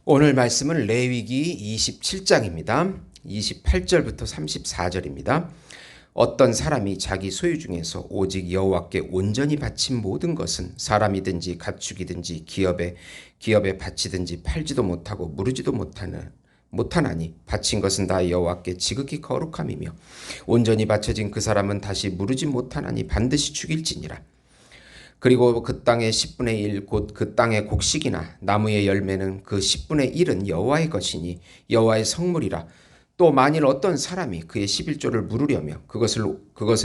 오늘 말씀은 레위기 27장입니다. 28절부터 34절입니다. 어떤 사람이 자기 소유 중에서 오직 여호와께 온전히 바친 모든 것은 사람이든지 가축이든지 기업에 바치든지 팔지도 못하고 무르지도 못하나니 바친 것은 다 여호와께 지극히 거룩함이며 온전히 바쳐진 그 사람은 다시 무르지 못하나니 반드시 죽일지니라. 그리고 그 땅의 10분의 1 곧 그 땅의 곡식이나 나무의 열매는 그 10분의 1은 여호와의 것이니 여호와의 성물이라. 또 만일 어떤 사람이 그의 11조를 물으려며 그것에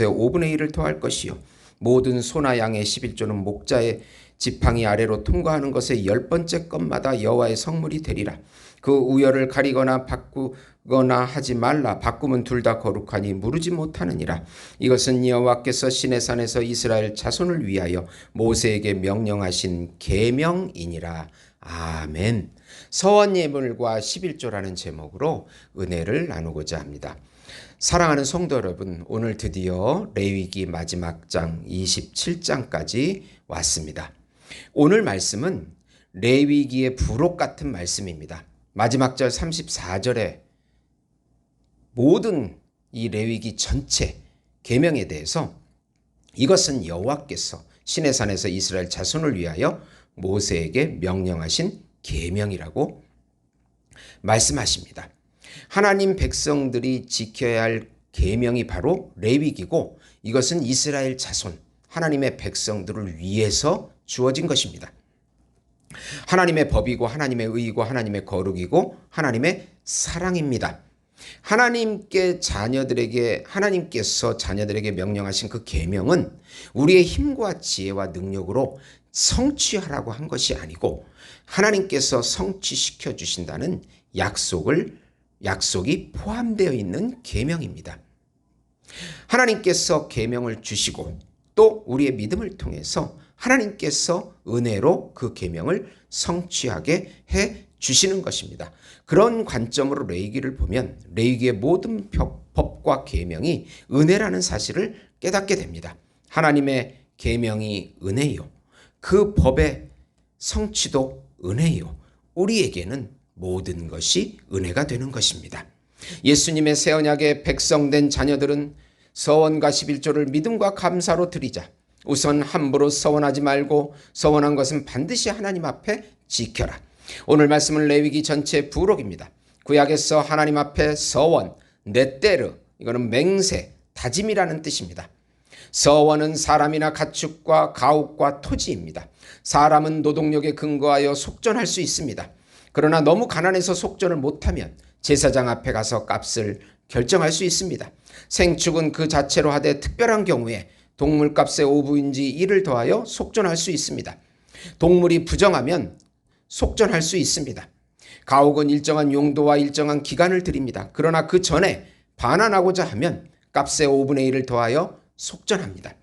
5분의 1을 더할 것이요 모든 소나 양의 11조는 목자의 지팡이 아래로 통과하는 것의 10번째 것마다 여호와의 성물이 되리라. 그 우열을 가리거나 바꾸거나 하지 말라. 바꾸면 둘 다 거룩하니 무르지 못하느니라. 이것은 여호와께서 시내산에서 이스라엘 자손을 위하여 모세에게 명령하신 계명이니라. 아멘. 서원예물과 11조라는 제목으로 은혜를 나누고자 합니다. 사랑하는 성도 여러분, 오늘 드디어 레위기 마지막 장 27장까지 왔습니다. 오늘 말씀은 레위기의 부록 같은 말씀입니다. 마지막 절 34절에 모든 이 레위기 전체 계명에 대해서 이것은 여호와께서 시내산에서 이스라엘 자손을 위하여 모세에게 명령하신 계명이라고 말씀하십니다. 하나님 백성들이 지켜야 할 계명이 바로 레위기고 이것은 이스라엘 자손, 하나님의 백성들을 위해서 주어진 것입니다. 하나님의 법이고 하나님의 의이고 하나님의 거룩이고 하나님의 사랑입니다. 하나님께서 자녀들에게 명령하신 그 계명은 우리의 힘과 지혜와 능력으로 성취하라고 한 것이 아니고 하나님께서 성취시켜 주신다는 약속이 포함되어 있는 계명입니다. 하나님께서 계명을 주시고 또 우리의 믿음을 통해서 하나님께서 은혜로 그 계명을 성취하게 해 주시는 것입니다. 그런 관점으로 레위기를 보면 레위기의 모든 법과 계명이 은혜라는 사실을 깨닫게 됩니다. 하나님의 계명이 은혜요. 그 법의 성취도 은혜요. 우리에게는 모든 것이 은혜가 되는 것입니다. 예수님의 새 언약의 백성된 자녀들은 서원과 11조를 믿음과 감사로 드리자. 우선 함부로 서원하지 말고 서원한 것은 반드시 하나님 앞에 지켜라. 오늘 말씀은 레위기 전체 부록입니다. 구약에서 하나님 앞에 서원, 네테르, 이거는 맹세, 다짐이라는 뜻입니다. 서원은 사람이나 가축과 가옥과 토지입니다. 사람은 노동력에 근거하여 속전할 수 있습니다. 그러나 너무 가난해서 속전을 못하면 제사장 앞에 가서 값을 결정할 수 있습니다. 생축은 그 자체로 하되 특별한 경우에 동물값의 5분의 1을 더하여 속전할 수 있습니다. 동물이 부정하면 속전할 수 있습니다. 가옥은 일정한 용도와 일정한 기간을 드립니다. 그러나 그 전에 반환하고자 하면 값의 5분의 1을 더하여 속전합니다.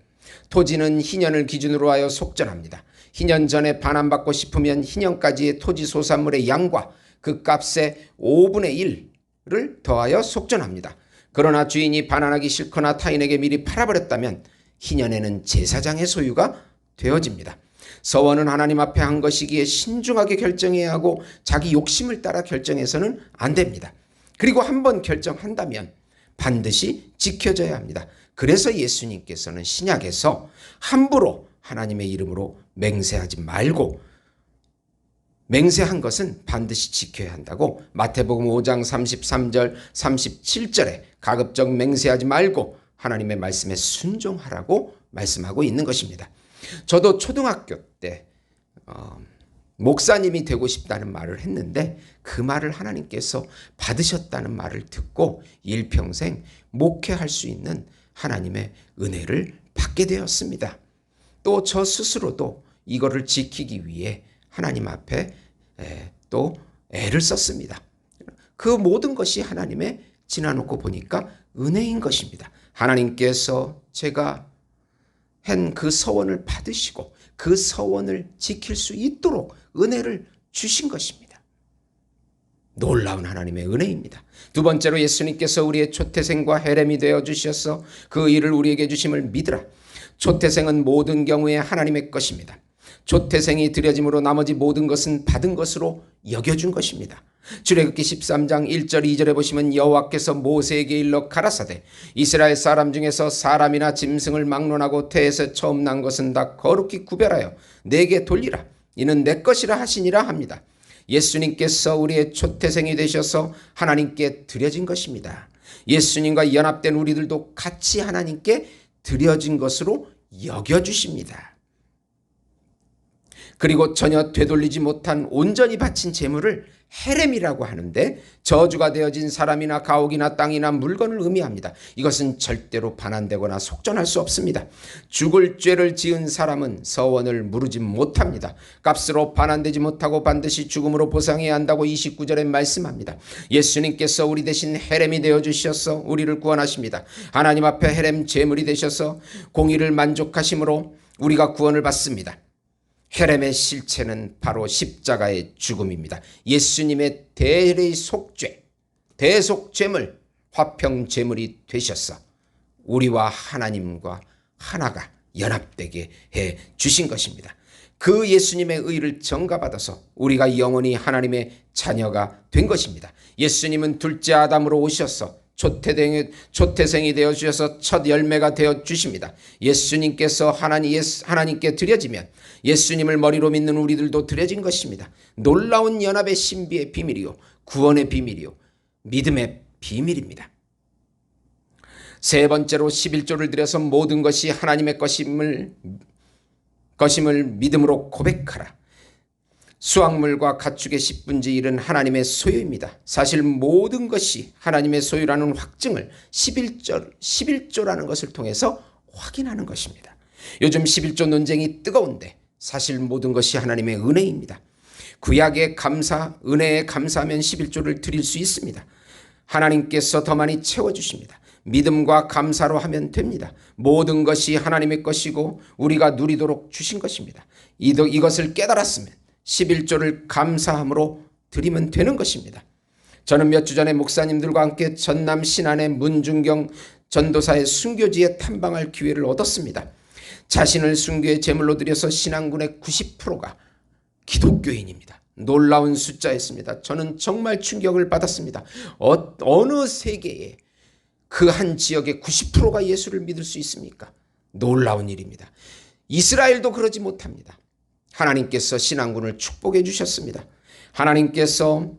토지는 희년을 기준으로 하여 속전합니다. 희년 전에 반환받고 싶으면 희년까지의 토지 소산물의 양과 그 값의 5분의 1을 더하여 속전합니다. 그러나 주인이 반환하기 싫거나 타인에게 미리 팔아버렸다면 희년에는 제사장의 소유가 되어집니다. 서원은 하나님 앞에 한 것이기에 신중하게 결정해야 하고 자기 욕심을 따라 결정해서는 안 됩니다. 그리고 한번 결정한다면 반드시 지켜져야 합니다. 그래서 예수님께서는 신약에서 함부로 하나님의 이름으로 맹세하지 말고 맹세한 것은 반드시 지켜야 한다고 마태복음 5장 33절 37절에 가급적 맹세하지 말고 하나님의 말씀에 순종하라고 말씀하고 있는 것입니다. 저도 초등학교 때 목사님이 되고 싶다는 말을 했는데 그 말을 하나님께서 받으셨다는 말을 듣고 일평생 목회할 수 있는 하나님의 은혜를 받게 되었습니다. 또 저 스스로도 이거를 지키기 위해 하나님 앞에 또 애를 썼습니다. 그 모든 것이 하나님의 지나놓고 보니까 은혜인 것입니다. 하나님께서 제가 한 그 서원을 받으시고 그 서원을 지킬 수 있도록 은혜를 주신 것입니다. 놀라운 하나님의 은혜입니다. 두 번째로 예수님께서 우리의 초태생과 헤렘이 되어 주셔서 그 일을 우리에게 주심을 믿으라. 초태생은 모든 경우에 하나님의 것입니다. 초태생이 드려짐으로 나머지 모든 것은 받은 것으로 여겨준 것입니다. 출애굽기 13장 1절 2절에 보시면 여호와께서 모세에게 일러 가라사대 이스라엘 사람 중에서 사람이나 짐승을 막론하고 태에서 처음 난 것은 다 거룩히 구별하여 내게 돌리라. 이는 내 것이라 하시니라 합니다. 예수님께서 우리의 초태생이 되셔서 하나님께 드려진 것입니다. 예수님과 연합된 우리들도 같이 하나님께 드려진 것으로 여겨주십니다. 그리고 전혀 되돌리지 못한 온전히 바친 제물을 헤렘이라고 하는데 저주가 되어진 사람이나 가옥이나 땅이나 물건을 의미합니다. 이것은 절대로 반환되거나 속전할 수 없습니다. 죽을 죄를 지은 사람은 서원을 무르지 못합니다. 값으로 반환되지 못하고 반드시 죽음으로 보상해야 한다고 29절에 말씀합니다. 예수님께서 우리 대신 헤렘이 되어주셔서 우리를 구원하십니다. 하나님 앞에 헤렘 제물이 되셔서 공의를 만족하심으로 우리가 구원을 받습니다. 헤렘의 실체는 바로 십자가의 죽음입니다. 예수님의 대속죄, 대속죄물, 화평제물이 되셔서 우리와 하나님과 하나가 연합되게 해 주신 것입니다. 그 예수님의 의를 전가받아서 우리가 영원히 하나님의 자녀가 된 것입니다. 예수님은 둘째 아담으로 오셔서 초태생이 되어 주셔서 첫 열매가 되어 주십니다. 예수님께서 하나님께 드려지면 예수님을 머리로 믿는 우리들도 드려진 것입니다. 놀라운 연합의 신비의 비밀이요, 구원의 비밀이요, 믿음의 비밀입니다. 세 번째로 11조를 드려서 모든 것이 하나님의 것임을 믿음으로 고백하라. 수확물과 가축의 10분의 1은 하나님의 소유입니다. 사실 모든 것이 하나님의 소유라는 확증을 11조라는 것을 통해서 확인하는 것입니다. 요즘 11조 논쟁이 뜨거운데 사실 모든 것이 하나님의 은혜입니다. 구약의 감사, 은혜에 감사하면 11조를 드릴 수 있습니다. 하나님께서 더 많이 채워주십니다. 믿음과 감사로 하면 됩니다. 모든 것이 하나님의 것이고 우리가 누리도록 주신 것입니다. 이것을 깨달았으면 11조를 감사함으로 드리면 되는 것입니다. 저는 몇 주 전에 목사님들과 함께 전남 신안의 문중경 전도사의 순교지에 탐방할 기회를 얻었습니다. 자신을 순교의 제물로 드려서 신안군의 90%가 기독교인입니다. 놀라운 숫자였습니다. 저는 정말 충격을 받았습니다. 어느 세계에 그 한 지역의 90%가 예수를 믿을 수 있습니까? 놀라운 일입니다. 이스라엘도 그러지 못합니다. 하나님께서 신앙군을 축복해 주셨습니다. 하나님께서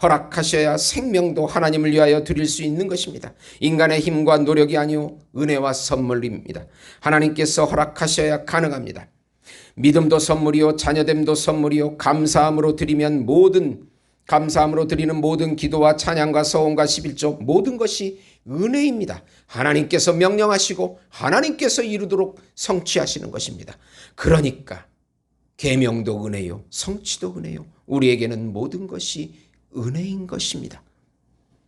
허락하셔야 생명도 하나님을 위하여 드릴 수 있는 것입니다. 인간의 힘과 노력이 아니오 은혜와 선물입니다. 하나님께서 허락하셔야 가능합니다. 믿음도 선물이요, 자녀됨도 선물이요, 감사함으로 드리는 모든 기도와 찬양과 서원과 11조 모든 것이 은혜입니다. 하나님께서 명령하시고 하나님께서 이루도록 성취하시는 것입니다. 그러니까 계명도 은혜요, 성취도 은혜요, 우리에게는 모든 것이 은혜인 것입니다.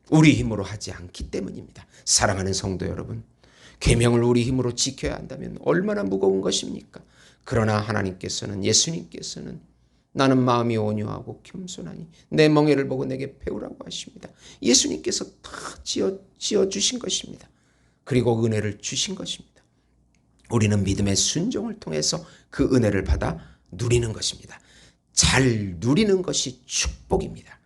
우리 힘으로 하지 않기 때문입니다. 사랑하는 성도 여러분, 계명을 우리 힘으로 지켜야 한다면 얼마나 무거운 것입니까? 그러나 하나님께서는, 예수님께서는 나는 마음이 온유하고 겸손하니 내 멍에를 보고 내게 배우라고 하십니다. 예수님께서 다 지어주신 것입니다. 그리고 은혜를 주신 것입니다. 우리는 믿음의 순종을 통해서 그 은혜를 받아 누리는 것입니다. 잘 누리는 것이 축복입니다.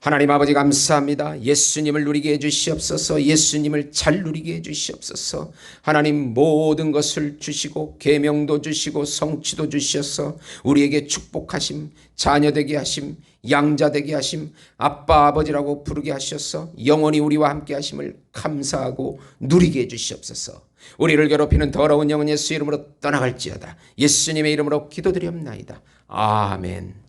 하나님 아버지 감사합니다. 예수님을 누리게 해주시옵소서. 예수님을 잘 누리게 해주시옵소서. 하나님 모든 것을 주시고 계명도 주시고 성취도 주셔서 우리에게 축복하심, 자녀되게 하심, 양자되게 하심, 아빠 아버지라고 부르게 하셔서 영원히 우리와 함께 하심을 감사하고 누리게 해주시옵소서. 우리를 괴롭히는 더러운 영은 예수 이름으로 떠나갈지어다. 예수님의 이름으로 기도드리옵나이다. 아멘.